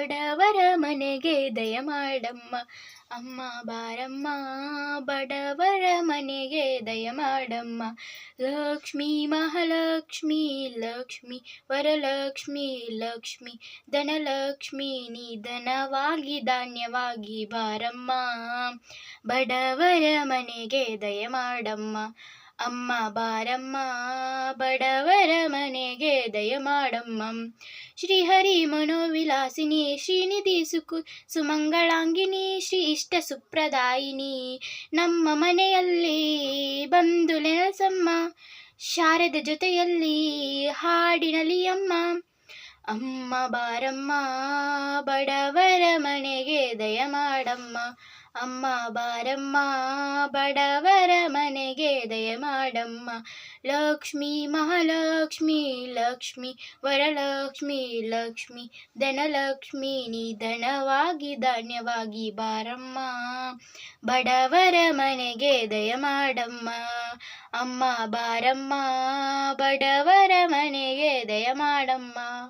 ಬಡವರ ಮನೆಗೆ ದಯ ಮಾಡಮ್ಮ. ಅಮ್ಮ ಬಾರಮ್ಮ ಬಡವರ ಮನೆಗೆ ದಯ ಮಾಡಮ್ಮ. ಲಕ್ಷ್ಮೀ ಮಹಾಲಕ್ಷ್ಮಿ ಲಕ್ಷ್ಮಿ ವರಲಕ್ಷ್ಮಿ ಲಕ್ಷ್ಮಿ ಧನಲಕ್ಷ್ಮಿ ನಿಧನವಾಗಿ ಧಾನ್ಯವಾಗಿ ಬಾರಮ್ಮ. ಬಡವರ ಮನೆಗೆ ದಯ ಮಾಡಮ್ಮ. ಅಮ್ಮ ಬಾರಮ್ಮ ಬಡವರ ಮನೆಗೆ ದಯ ಮಾಡಮ್ಮ. ಶ್ರೀಹರಿ ಮನೋವಿಲಾಸಿನಿ ಶ್ರೀನಿಧಿ ಸುಮಂಗಳಾಂಗಿನಿ ಶ್ರೀ ಇಷ್ಟ ಸುಪ್ರದಾಯಿನಿ ನಮ್ಮ ಮನೆಯಲ್ಲಿ ಬಂದು ನೆಲೆಸಮ್ಮ. ಶಾರದ ಜೊತೆಯಲ್ಲಿ ಹಾಡಿನಲಿ ಅಮ್ಮ. ಅಮ್ಮ ಬಾರಮ್ಮ ಬಡವರ ಮನೆಗೆ ದಯ ಮಾಡಮ್ಮ. ಅಮ್ಮ ಬಾರಮ್ಮ ಬಡವರ ಮನೆಗೆ ದಯ ಮಾಡಮ್ಮ. ಲಕ್ಷ್ಮೀ ಮಹಾಲಕ್ಷ್ಮಿ ಲಕ್ಷ್ಮಿ ವರಲಕ್ಷ್ಮಿ ಲಕ್ಷ್ಮಿ ಧನಲಕ್ಷ್ಮಿ ನಿಧನವಾಗಿ ಧಾನ್ಯವಾಗಿ ಬಾರಮ್ಮ. ಬಡವರ ಮನೆಗೆ ದಯ ಮಾಡಮ್ಮ. ಅಮ್ಮ ಬಾರಮ್ಮ ಬಡವರ ಮನೆಗೆ ದಯ ಮಾಡಮ್ಮ.